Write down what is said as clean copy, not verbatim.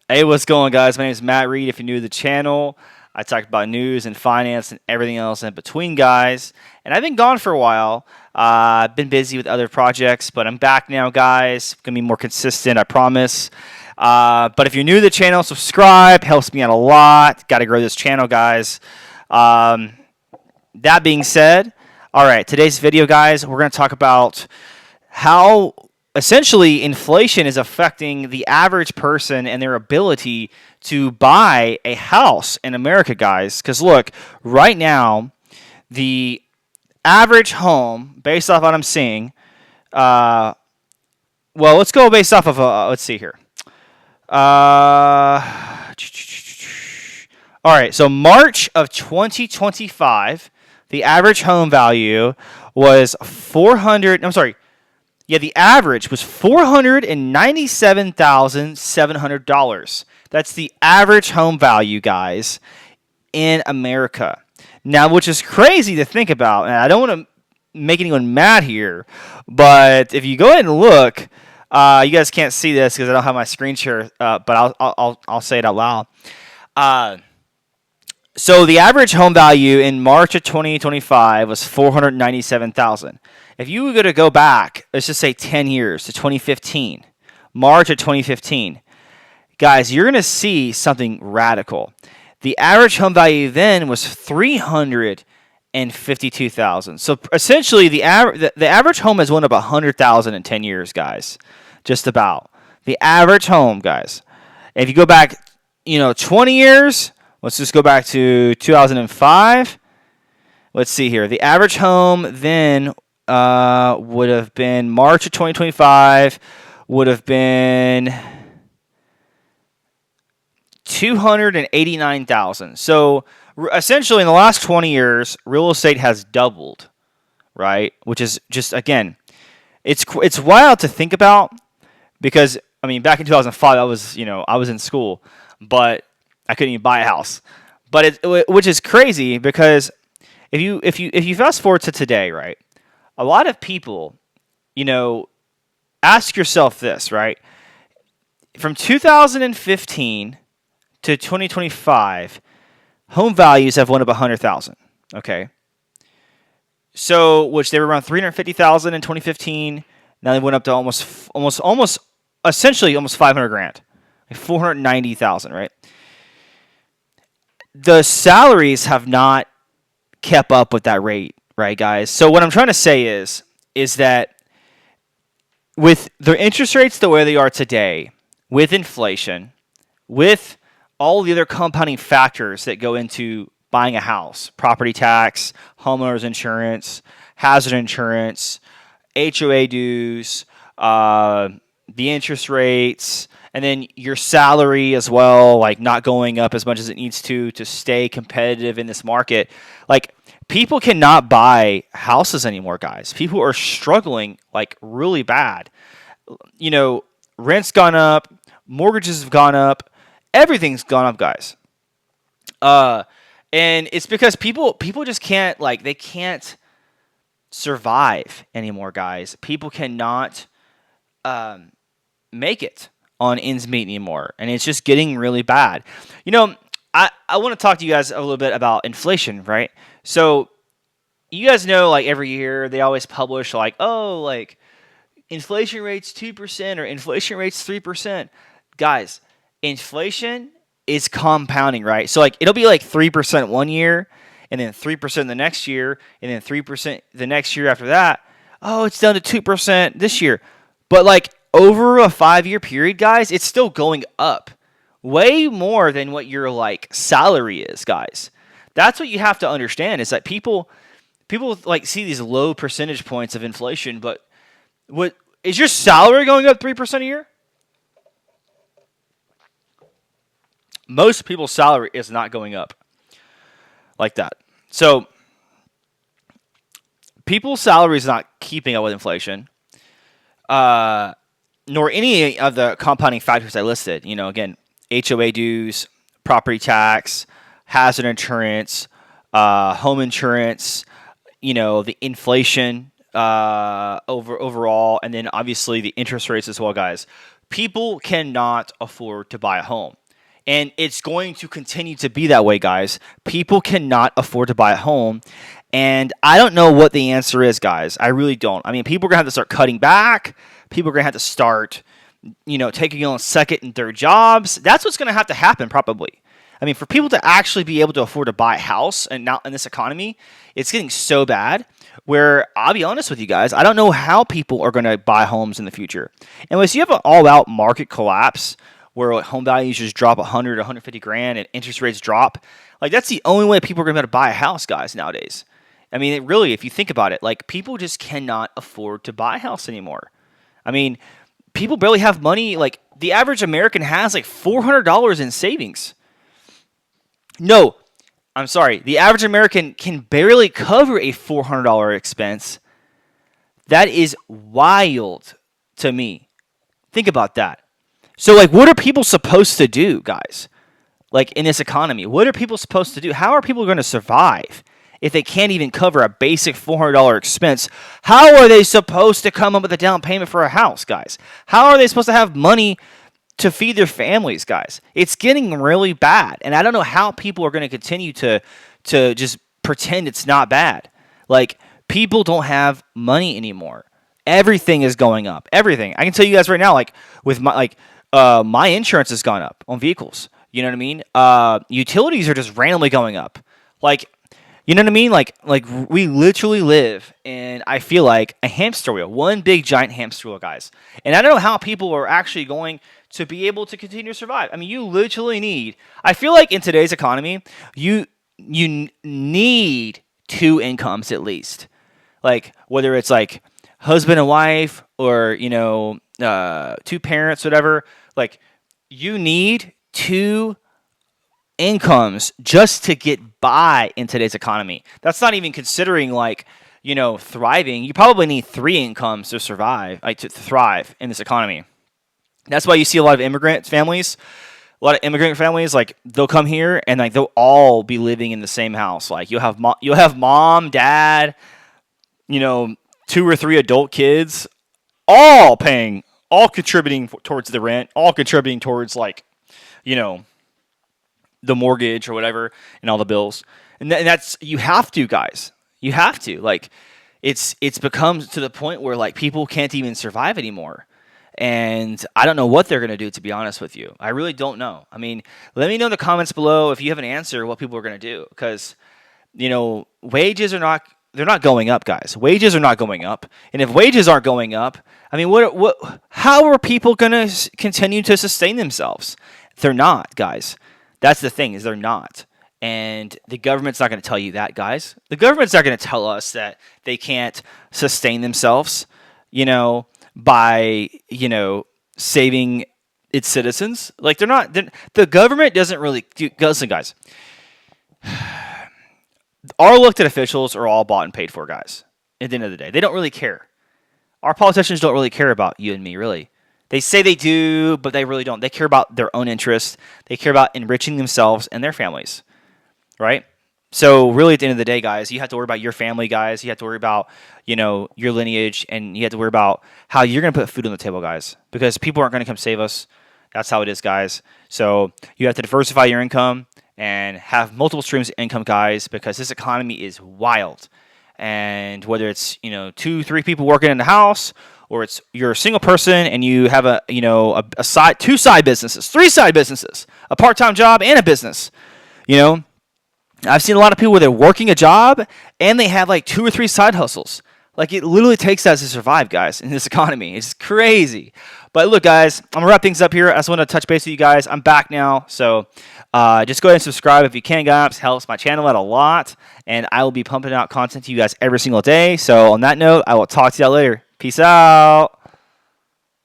Hey, what's going, guys? My name is Matt Reed. If you're new to the channel, I talk about news and finance and everything else in between, guys. And I've been gone for a while. I've been busy with other projects, but I'm back now, guys. Gonna be more consistent, I promise. But if you're new to the channel, subscribe. Helps me out a lot. Got to grow this channel, guys. Um, that being said, all right, today's video, guys, we're gonna talk about how essentially inflation is affecting the average person and their ability to buy a house in America, guys. Because look, right now, the average home, based off what I'm seeing, uh, well, let's go based off of, let's see here. All right, so March of 2025, the average home value was 400. I'm sorry. Yeah, the average was $497,700. That's the average home value, guys, in America. Now, which is crazy to think about, and I don't want to make anyone mad here, but if you go ahead and look, you guys can't see this because I don't have my screen share, but I'll say it out loud. So the average home value in March of 2025 was 497,000. If you were to go back, let's just say 10 years to 2015, March of 2015, guys, you're going to see something radical. The average home value then was 352,000. So essentially, the average home has went up 100,000 in 10 years, guys. Just about the average home, guys. If you go back, 20 years. Let's just go back to 2005. Let's see here. The average home then would have been March of 2025 would have been 289,000. So essentially, in the last 20 years, real estate has doubled, right? Which is just, again, it's wild to think about because I mean, back in 2005, I was in school, but I couldn't even buy a house. But which is crazy because if you fast forward to today, right? A lot of people, ask yourself this, right? From 2015 to 2025, home values have went up 100,000. Okay, so which they were around 350,000 in 2015. Now they went up to almost essentially almost 500 grand, like 490,000, right? The salaries have not kept up with that rate, right, guys? So what I'm trying to say is that with the interest rates the way they are today, with inflation, with all the other compounding factors that go into buying a house, property tax, homeowners insurance, hazard insurance, HOA dues, the interest rates, and then your salary as well, like not going up as much as it needs to stay competitive in this market. Like, people cannot buy houses anymore, guys. People are struggling like really bad. Rent's gone up, mortgages have gone up, everything's gone up, guys. And it's because people just can't, like, they can't survive anymore, guys. People cannot make it on ends meet anymore, and it's just getting really bad. I want to talk to you guys a little bit about inflation, right? So you guys know, like, every year they always publish like, oh, like, inflation rate's 2% or inflation rate's 3%. Guys, inflation is compounding, right? So, like, it'll be like 3% one year, and then 3% the next year, and then 3% the next year after that. Oh, it's down to 2% this year. But, like, over a 5-year period, guys, it's still going up way more than what your, like, salary is, guys. That's what you have to understand, is that people like see these low percentage points of inflation, but what is your salary going up 3% a year? Most people's salary is not going up like that. So people's salary is not keeping up with inflation, nor any of the compounding factors I listed. Again, HOA dues, property tax, hazard insurance, home insurance, the inflation overall, and then obviously the interest rates as well, guys. People cannot afford to buy a home. And it's going to continue to be that way, guys. People cannot afford to buy a home. And I don't know what the answer is, guys. I really don't. I mean, people are going to have to start cutting back. People are going to have to start, taking on second and third jobs. That's what's going to have to happen, probably. I mean, for people to actually be able to afford to buy a house and now in this economy, it's getting so bad where I'll be honest with you guys, I don't know how people are going to buy homes in the future. Unless you have an all-out market collapse where home values just drop 100, 150 grand and interest rates drop, like that's the only way people are going to be able to buy a house, guys, nowadays. I mean, really, if you think about it, like people just cannot afford to buy a house anymore. I mean, people barely have money. Like the average American has like $400 in savings. No, I'm sorry. The average American can barely cover a $400 expense. That is wild to me. Think about that. So, like, what are people supposed to do, guys? Like, in this economy, what are people supposed to do? How are people going to survive if they can't even cover a basic $400 expense? How are they supposed to come up with a down payment for a house, guys? How are they supposed to have money to feed their families, guys? It's getting really bad, and I don't know how people are going to continue to just pretend it's not bad. Like, people don't have money anymore. Everything is going up. Everything. I can tell you guys right now, like with my insurance has gone up on vehicles. You know what I mean? Utilities are just randomly going up. Like, you know what I mean? Like we literally live in, I feel like, a hamster wheel. One big giant hamster wheel, guys. And I don't know how people are actually going to be able to continue to survive. I mean, you literally need, I feel like in today's economy, you need two incomes at least. Like, whether it's like husband and wife or, two parents, whatever. Like, you need two incomes just to get by in today's economy. That's not even considering thriving. You probably need three incomes to survive, like to thrive in this economy. That's why you see a lot of immigrant families. Like they'll come here and like they'll all be living in the same house. Like you'll have mom, dad, two or three adult kids, all contributing towards the rent, all contributing towards the mortgage or whatever and all the bills. And that's, you have to, guys. You have to. Like, it's become to the point where like people can't even survive anymore. And I don't know what they're going to do, to be honest with you. I really don't know. I mean, let me know in the comments below if you have an answer what people are going to do, because wages are not, they're not going up, guys. Wages are not going up. And if wages aren't going up, I mean, how are people going to continue to sustain themselves? They're not, guys. That's the thing, is they're not. And the government's not going to tell you that, guys. The government's not going to tell us that they can't sustain themselves, by, saving its citizens. Like, the government doesn't really, listen, guys. Our elected officials are all bought and paid for, guys. At the end of the day, they don't really care. Our politicians don't really care about you and me, really. They say they do, but they really don't. They care about their own interests. They care about enriching themselves and their families, right? So really, at the end of the day, guys, you have to worry about your family, guys. You have to worry about, your lineage, and you have to worry about how you're going to put food on the table, guys, because people aren't going to come save us. That's how it is, guys. So you have to diversify your income and have multiple streams of income, guys, because this economy is wild. And whether it's, 2-3 people working in the house, or you're a single person and you have two side businesses, 3 side businesses, a part-time job and a business. I've seen a lot of people where they're working a job and they have like 2 or 3 side hustles. Like, it literally takes that to survive, guys, in this economy. It's crazy. But look, guys, I'm gonna wrap things up here. I just want to touch base with you guys. I'm back now, so just go ahead and subscribe if you can, guys. It helps my channel out a lot, and I will be pumping out content to you guys every single day. So on that note, I will talk to y'all later. Peace out.